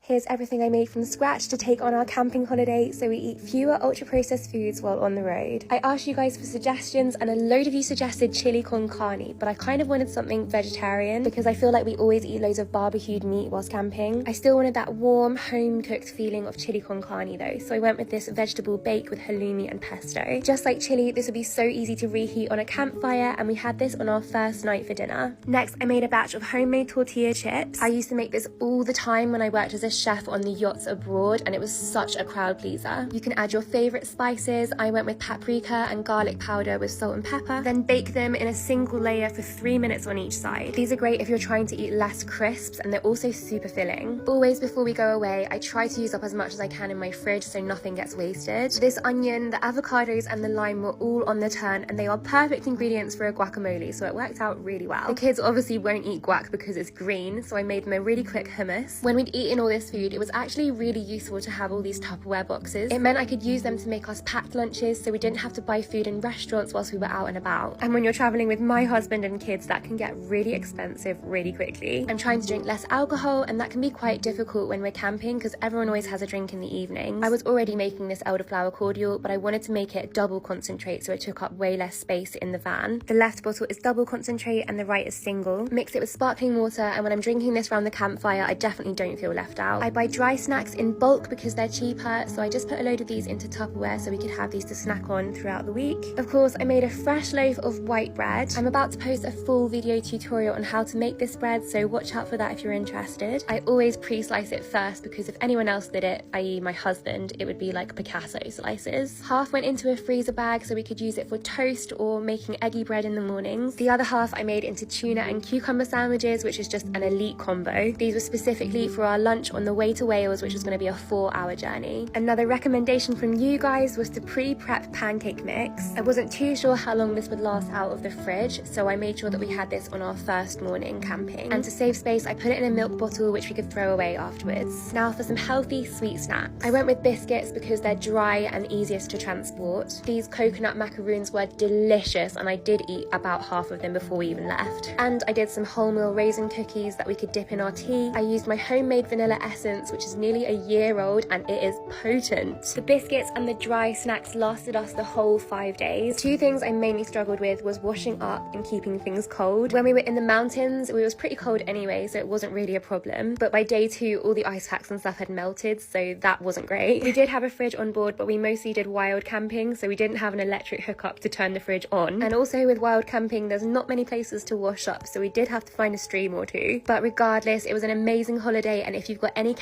Here's everything I made from scratch to take on our camping holiday so we eat fewer ultra-processed foods while on the road. I asked you guys for suggestions and a load of you suggested chili con carne, but I kind of wanted something vegetarian because I feel like we always eat loads of barbecued meat whilst camping. I still wanted that warm, home-cooked feeling of chili con carne though, so I went with this vegetable bake with halloumi and pesto. Just like chili, this would be so easy to reheat on a campfire, and we had this on our first night for dinner. Next, I made a batch of homemade tortilla chips. I used to make this all the time when I worked as a chef on the yachts abroad, and it was such a crowd pleaser. You can add your favorite spices. I went with paprika and garlic powder with salt and pepper, then bake them in a single layer for 3 minutes on each side. These are great if you're trying to eat less crisps, and they're also super filling. Always before we go away, I try to use up as much as I can in my fridge so nothing gets wasted. This onion, the avocados and the lime were all on the turn, and they are perfect ingredients for a guacamole, so it worked out really well. The kids obviously won't eat guac because it's green, so I made them a really quick hummus. When we'd eaten all this food, it was actually really useful to have all these Tupperware boxes. It meant I could use them to make us packed lunches so we didn't have to buy food in restaurants whilst we were out and about. And when you're traveling with my husband and kids, that can get really expensive really quickly. I'm trying to drink less alcohol, and that can be quite difficult when we're camping because everyone always has a drink in the evening. I was already making this elderflower cordial, but I wanted to make it double concentrate so it took up way less space in the van. The left bottle is double concentrate and the right is single. Mix it with sparkling water, and when I'm drinking this around the campfire, I definitely don't feel left out. I buy dry snacks in bulk because they're cheaper, so I just put a load of these into Tupperware so we could have these to snack on throughout the week. Of course, I made a fresh loaf of white bread. I'm about to post a full video tutorial on how to make this bread, so watch out for that if you're interested. I always pre-slice it first because if anyone else did it, i.e. my husband, it would be like Picasso slices. Half went into a freezer bag so we could use it for toast or making eggy bread in the mornings. The other half I made into tuna and cucumber sandwiches, which is just an elite combo. These were specifically for our lunch on the way to Wales, which was going to be a 4-hour journey. Another recommendation from you guys was to pre-prep pancake mix. I wasn't too sure how long this would last out of the fridge, so I made sure that we had this on our first morning camping. And to save space, I put it in a milk bottle which we could throw away afterwards. Now for some healthy sweet snacks. I went with biscuits because they're dry and easiest to transport. These coconut macaroons were delicious, and I did eat about half of them before we even left. And I did some wholemeal raisin cookies that we could dip in our tea. I used my homemade vanilla essence, which is nearly a year old, and it is potent. The biscuits and the dry snacks lasted us the whole 5 days. Two things I mainly struggled with was washing up and keeping things cold. When we were in the mountains, it was pretty cold anyway, so it wasn't really a problem. But by day 2, all the ice packs and stuff had melted, so that wasn't great. We did have a fridge on board, but we mostly did wild camping, so we didn't have an electric hookup to turn the fridge on. And also with wild camping, there's not many places to wash up, so we did have to find a stream or two. But regardless, it was an amazing holiday, and if you've got any